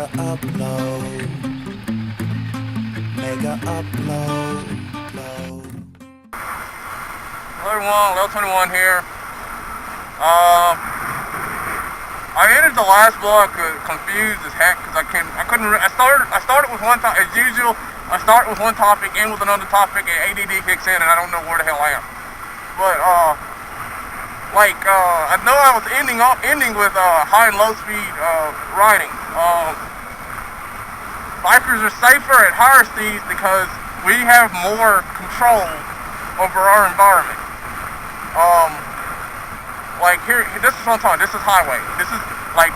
Mega upload. Mega upload. Hello everyone, Level 21 here. I entered the last block confused as heck because I started with one topic as usual. I start with one topic, end with another topic, and ADD kicks in, and I don't know where the hell I am. But I know I was ending with high and low speed riding. Bikers are safer at higher speeds because we have more control over our environment. Here, this is what I'm talking. This is highway. This is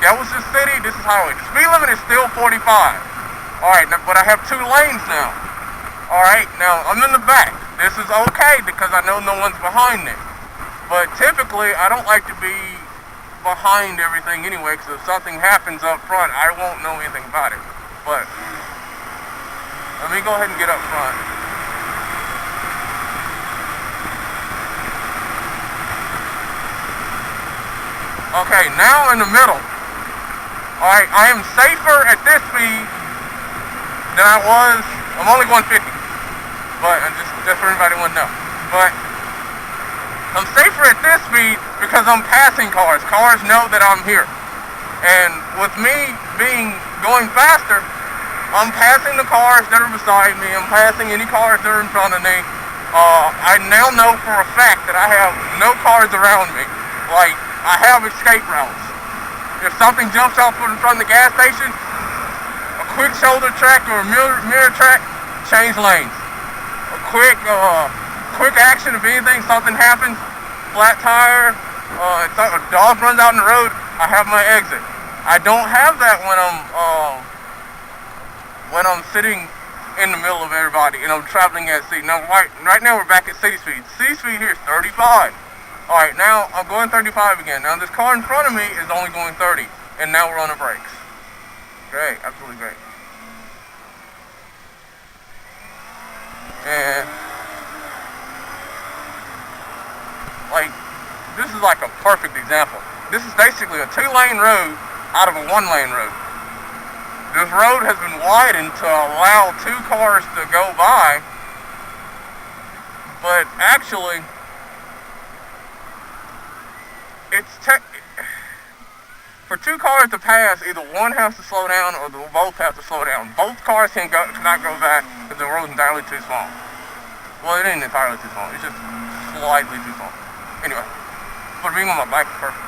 that was just city. This is highway. The speed limit is still 45. All right, but I have 2 lanes now. All right, now I'm in the back. This is okay because I know no one's behind it. But typically, I don't like to be behind everything anyway, because if something happens up front, I won't know anything about it. But let me go ahead and get up front. Okay, now in the middle. Alright, I am safer at this speed than I was. I'm only going 50. But just for anybody who wouldn't know. But I'm safer at this speed because I'm passing cars. Cars know that I'm here. And with me going faster, I'm passing the cars that are beside me. I'm passing any cars that are in front of me. I now know for a fact that I have no cars around me. I have escape routes. If something jumps out in front of the gas station, a quick shoulder track or a mirror track, change lanes. A quick action, if anything, something happens, flat tire, a dog runs out in the road, I have my exit. I don't have that when I'm sitting in the middle of everybody and I'm traveling at sea. Now, right now we're back at city speed. City speed here is 35. All right, now I'm going 35 again. Now this car in front of me is only going 30, and now we're on the brakes. Great, absolutely great. And this is like a perfect example. This is basically a 2-lane road out of a 1-lane road. This road has been widened to allow 2 cars to go by, but actually, for 2 cars to pass, either one has to slow down or they both have to slow down. Both cars cannot go back because the road's entirely too small. Well, it ain't entirely too small. It's just slightly too small. Anyway, but being on my bike is perfect.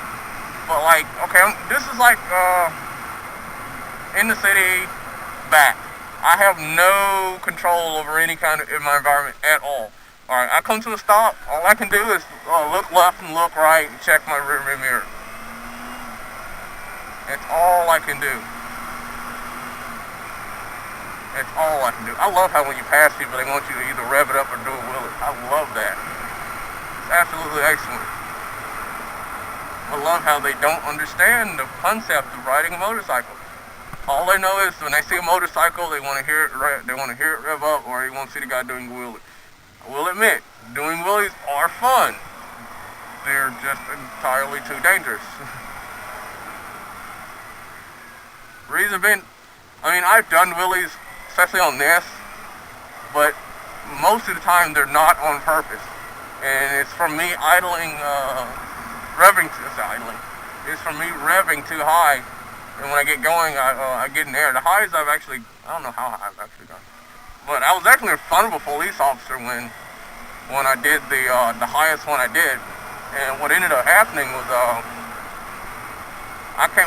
But okay, this is in the city, back. I have no control over any kind of my environment at all. Alright, I come to a stop, all I can do is look left and look right and check my rear mirror. That's all I can do. That's all I can do. I love how when you pass people, they want you to either rev it up or do a wheelie. I love that. It's absolutely excellent. I love how they don't understand the concept of riding a motorcycle. All they know is when they see a motorcycle, they want to hear it rev up, or they want to see the guy doing a wheelie. I will admit, doing wheelies are fun. They're just entirely too dangerous. Reason being, I've done wheelies, especially on this, but most of the time they're not on purpose. And it's from me It's from me revving too high, and when I get going, I get in the air. The highs I don't know how high I've actually gone. But I was actually in front of a police officer when I did the highest one I did, and what ended up happening was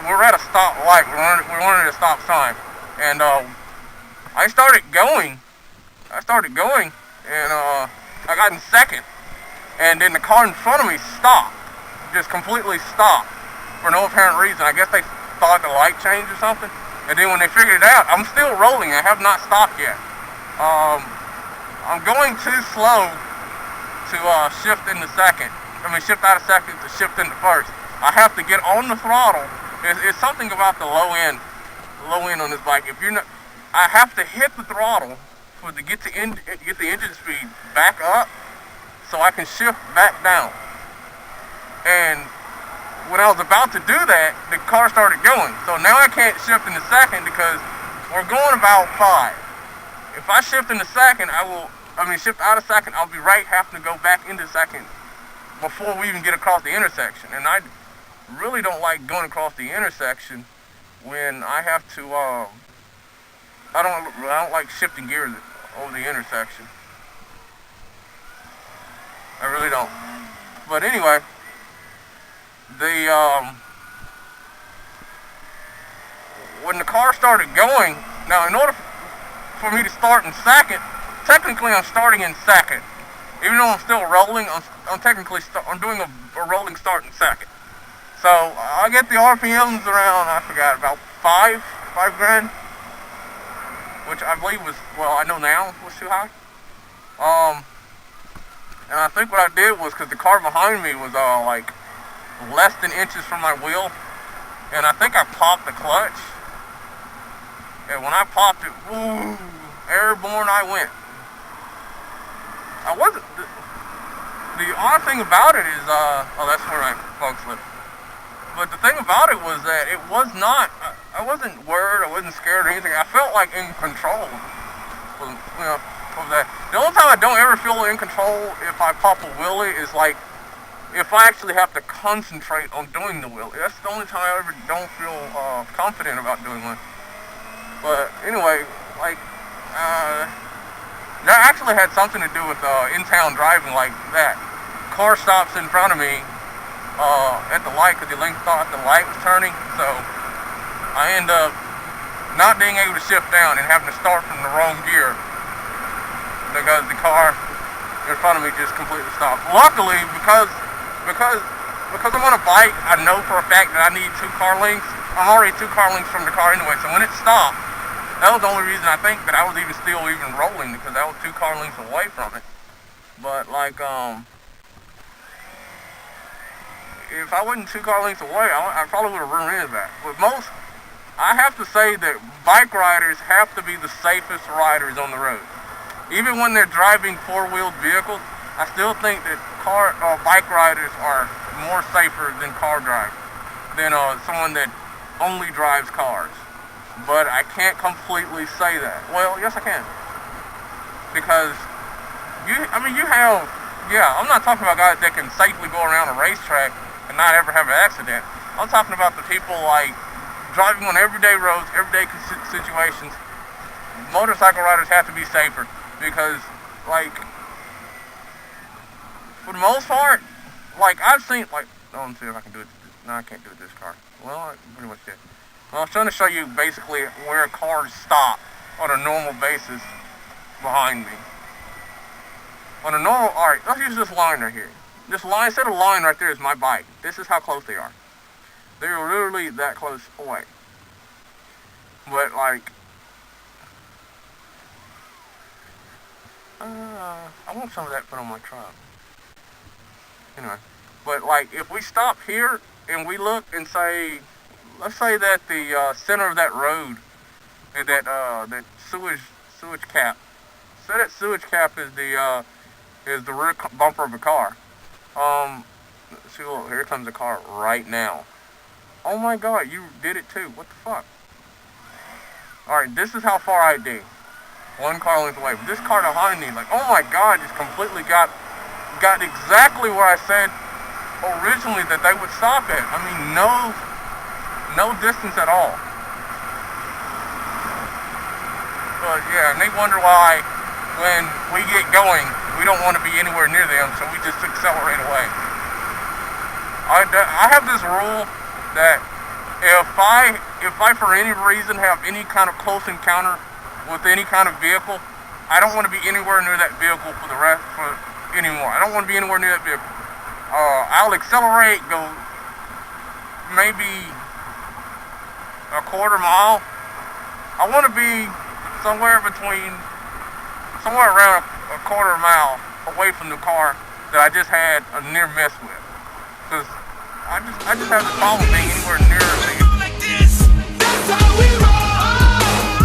we're at a stop light. We're running a stop sign, and I started going, and I got in second, and then the car in front of me stopped, just completely stopped for no apparent reason. I guess they thought the light changed or something, and then when they figured it out, I'm still rolling. I have not stopped yet. I'm going too slow to shift into second. Shift out of second to shift into first. I have to get on the throttle. It's something about the low end on this bike. I have to hit the throttle to get the engine speed back up, so I can shift back down. And when I was about to do that, the car started going. So now I can't shift in the second because we're going about 5. If I shift in the second, shift out of second, I'll be right having to go back into second before we even get across the intersection. And I really don't like going across the intersection when I have to, I don't like shifting gears over the intersection. I really don't. But anyway, when the car started going, now in order for me to start in second, technically I'm starting in second. Even though I'm still rolling, I'm technically I'm doing a rolling start in second. So I get the RPMs around, I forgot, about 5 grand, which I believe was, well, I know now was too high. And I think what I did was, because the car behind me was like less than inches from my wheel, and I think I popped the clutch. And when I popped it, woo, airborne I went. I wasn't. The odd thing about it is, that's where my folks live. But the thing about it was that it was not. I wasn't worried. I wasn't scared or anything. I felt like in control. Of that. The only time I don't ever feel in control if I pop a wheelie is like if I actually have to concentrate on doing the wheelie. That's the only time I ever don't feel confident about doing one. But anyway, like that actually had something to do with in-town driving like that. Car stops in front of me at the light because the link thought the light was turning, so I end up not being able to shift down and having to start from the wrong gear because the car in front of me just completely stopped. Luckily, because I'm on a bike, I know for a fact that I need 2 car lengths. I'm already 2 car lengths from the car anyway, so when it stopped, that was the only reason I think that I was still rolling, because I was 2 car lengths away from it. But like, if I wasn't 2 car lengths away, I probably would have run into that. But I have to say that bike riders have to be the safest riders on the road. Even when they're driving 4-wheeled vehicles, I still think that bike riders are more safer than someone that only drives cars. But I can't completely say that. Well, yes I can. Because I'm not talking about guys that can safely go around a racetrack and not ever have an accident. I'm talking about the people like driving on everyday roads, everyday situations. Motorcycle riders have to be safer because, like, for the most part, like I've seen, like, let me see if I can do it. No, I can't do it this car. Well, I pretty much did. Well, I was trying to show you basically where cars stop on a normal basis behind me. Alright, let's use this line right here. This line, instead of line right there is my bike. This is how close they are. They're literally that close away. But like, I want some of that put on my truck. Anyway, but like if we stop here and we look and say, let's say that the center of that road, that sewage cap. Say that sewage cap is the rear bumper of a car. See, look, here comes a car right now. Oh my God, you did it too. What the fuck? Alright, this is how far I'd be. 1 car length away. But this car behind me, like, oh my God, just completely got exactly where I said originally that they would stop at. I mean, no distance at all. But yeah, and they wonder why when we get going, we don't want to be anywhere near them, so we just accelerate away. I have this rule that if I for any reason have any kind of close encounter with any kind of vehicle, I don't want to be anywhere near that vehicle anymore. I don't want to be anywhere near that vehicle. I'll accelerate, go maybe a quarter mile. I want to be somewhere around a quarter mile away from the car that I just had a near miss with. Because I just have the problem being anywhere near the... Like this, that's how we roll.